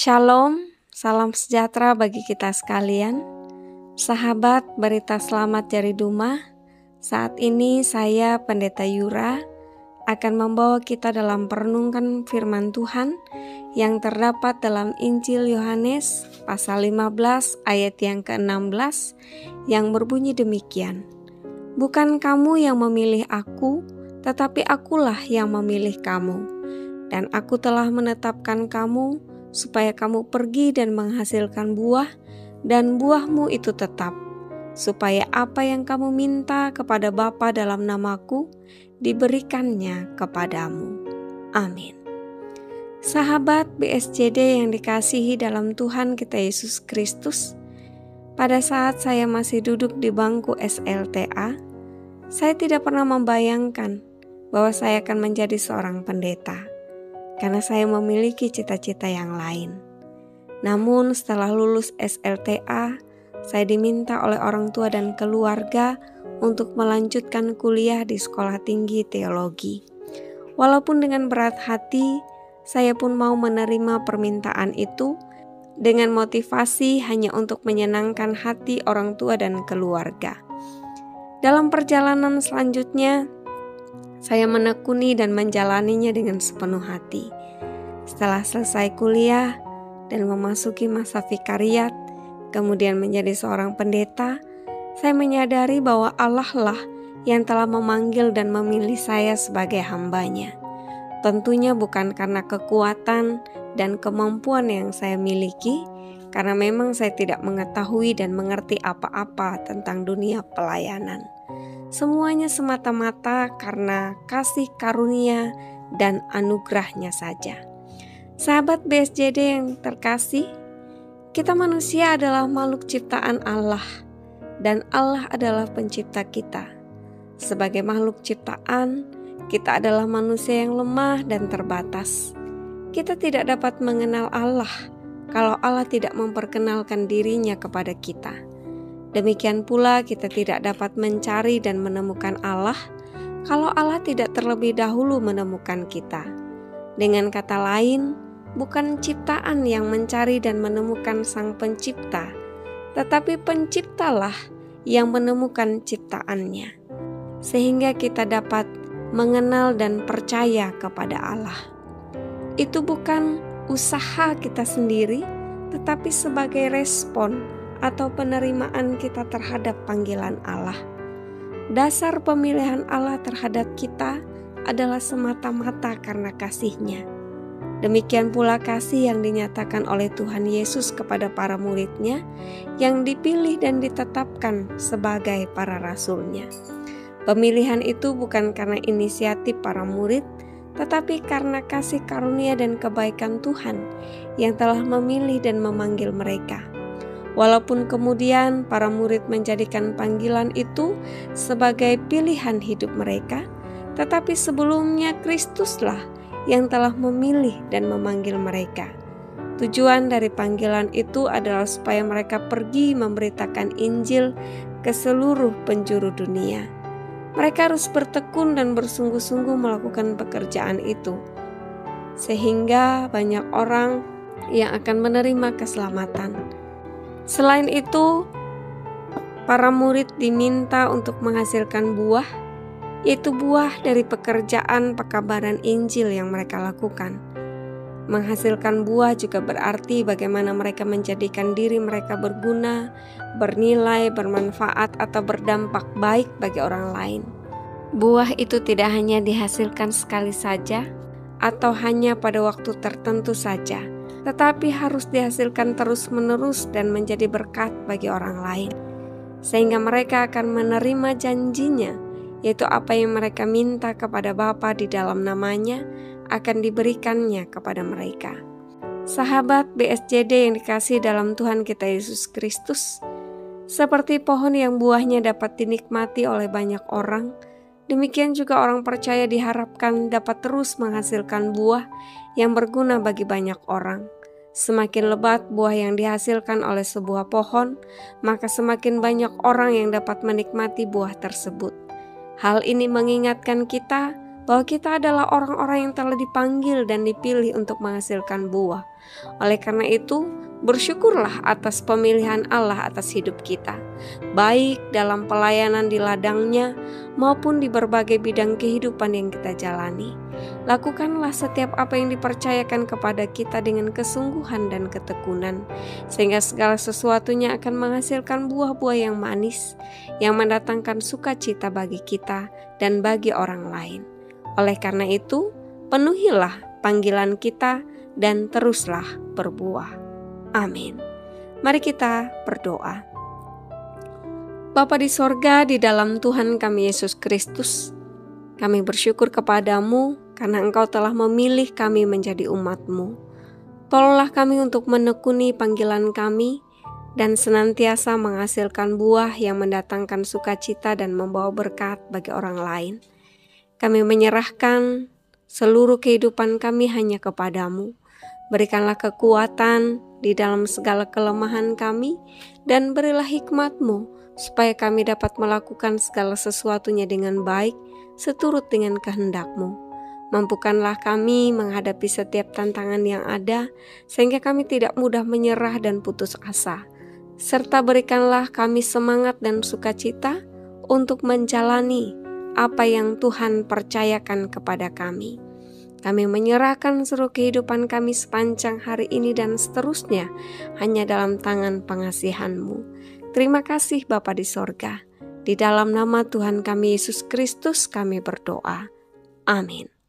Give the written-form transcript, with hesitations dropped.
Shalom, salam sejahtera bagi kita sekalian. Sahabat berita selamat dari Duma, saat ini saya Pendeta Yura akan membawa kita dalam perenungan firman Tuhan yang terdapat dalam Injil Yohanes pasal 15 ayat yang ke-16 yang berbunyi demikian. Bukan kamu yang memilih aku, tetapi akulah yang memilih kamu. Dan aku telah menetapkan kamu supaya kamu pergi dan menghasilkan buah, dan buahmu itu tetap, supaya apa yang kamu minta kepada Bapa dalam namaku, diberikannya kepadamu. Amin. Sahabat BSJD yang dikasihi dalam Tuhan kita Yesus Kristus, pada saat saya masih duduk di bangku SLTA, saya tidak pernah membayangkan bahwa saya akan menjadi seorang pendeta, karena saya memiliki cita-cita yang lain. Namun setelah lulus SLTA, saya diminta oleh orang tua dan keluarga untuk melanjutkan kuliah di Sekolah Tinggi Teologi. Walaupun dengan berat hati, saya pun mau menerima permintaan itu dengan motivasi hanya untuk menyenangkan hati orang tua dan keluarga. Dalam perjalanan selanjutnya, saya menekuni dan menjalaninya dengan sepenuh hati. Setelah selesai kuliah dan memasuki masa vikariat, kemudian menjadi seorang pendeta, saya menyadari bahwa Allah lah yang telah memanggil dan memilih saya sebagai hamba-Nya. Tentunya bukan karena kekuatan dan kemampuan yang saya miliki, karena memang saya tidak mengetahui dan mengerti apa-apa tentang dunia pelayanan. Semuanya semata-mata karena kasih karunia dan anugerah-Nya saja. Sahabat BSJD yang terkasih, kita manusia adalah makhluk ciptaan Allah, dan Allah adalah pencipta kita. Sebagai makhluk ciptaan, kita adalah manusia yang lemah dan terbatas. Kita tidak dapat mengenal Allah kalau Allah tidak memperkenalkan dirinya kepada kita. Demikian pula kita tidak dapat mencari dan menemukan Allah kalau Allah tidak terlebih dahulu menemukan kita. Dengan kata lain, bukan ciptaan yang mencari dan menemukan Sang Pencipta, tetapi Penciptalah yang menemukan ciptaannya, sehingga kita dapat mengenal dan percaya kepada Allah. Itu bukan usaha kita sendiri, tetapi sebagai respon atau penerimaan kita terhadap panggilan Allah. Dasar pemilihan Allah terhadap kita adalah semata-mata karena kasih-Nya. Demikian pula kasih yang dinyatakan oleh Tuhan Yesus kepada para murid-Nya yang dipilih dan ditetapkan sebagai para rasul-Nya. Pemilihan itu bukan karena inisiatif para murid, tetapi karena kasih karunia dan kebaikan Tuhan yang telah memilih dan memanggil mereka. Walaupun kemudian para murid menjadikan panggilan itu sebagai pilihan hidup mereka, tetapi sebelumnya Kristuslah yang telah memilih dan memanggil mereka. Tujuan dari panggilan itu adalah supaya mereka pergi memberitakan Injil ke seluruh penjuru dunia. Mereka harus bertekun dan bersungguh-sungguh melakukan pekerjaan itu, sehingga banyak orang yang akan menerima keselamatan. Selain itu, para murid diminta untuk menghasilkan buah, yaitu buah dari pekerjaan pekabaran Injil yang mereka lakukan. Menghasilkan buah juga berarti bagaimana mereka menjadikan diri mereka berguna, bernilai, bermanfaat, atau berdampak baik bagi orang lain. Buah itu tidak hanya dihasilkan sekali saja, atau hanya pada waktu tertentu saja, tetapi harus dihasilkan terus-menerus dan menjadi berkat bagi orang lain, sehingga mereka akan menerima janjinya, yaitu apa yang mereka minta kepada Bapa di dalam namanya akan diberikannya kepada mereka. Sahabat BSJD yang dikasihi dalam Tuhan kita Yesus Kristus, seperti pohon yang buahnya dapat dinikmati oleh banyak orang, demikian juga orang percaya diharapkan dapat terus menghasilkan buah yang berguna bagi banyak orang. Semakin lebat buah yang dihasilkan oleh sebuah pohon, maka semakin banyak orang yang dapat menikmati buah tersebut. Hal ini mengingatkan kita bahwa kita adalah orang-orang yang telah dipanggil dan dipilih untuk menghasilkan buah. Oleh karena itu, bersyukurlah atas pemilihan Allah atas hidup kita, baik dalam pelayanan di ladangnya maupun di berbagai bidang kehidupan yang kita jalani. Lakukanlah setiap apa yang dipercayakan kepada kita dengan kesungguhan dan ketekunan, sehingga segala sesuatunya akan menghasilkan buah-buah yang manis, yang mendatangkan sukacita bagi kita dan bagi orang lain. Oleh karena itu, penuhilah panggilan kita dan teruslah berbuah. Amin. Mari kita berdoa. Bapa di sorga, di dalam Tuhan kami Yesus Kristus, kami bersyukur kepadamu karena Engkau telah memilih kami menjadi umat-Mu. Tolonglah kami untuk menekuni panggilan kami dan senantiasa menghasilkan buah yang mendatangkan sukacita dan membawa berkat bagi orang lain. Kami menyerahkan seluruh kehidupan kami hanya kepadamu. Berikanlah kekuatan di dalam segala kelemahan kami dan berilah hikmat-Mu supaya kami dapat melakukan segala sesuatunya dengan baik seturut dengan kehendak-Mu. Mampukanlah kami menghadapi setiap tantangan yang ada sehingga kami tidak mudah menyerah dan putus asa. Serta berikanlah kami semangat dan sukacita untuk menjalani apa yang Tuhan percayakan kepada kami. Kami menyerahkan seluruh kehidupan kami sepanjang hari ini dan seterusnya hanya dalam tangan pengasihan-Mu. Terima kasih Bapa di sorga. Di dalam nama Tuhan kami Yesus Kristus kami berdoa. Amin.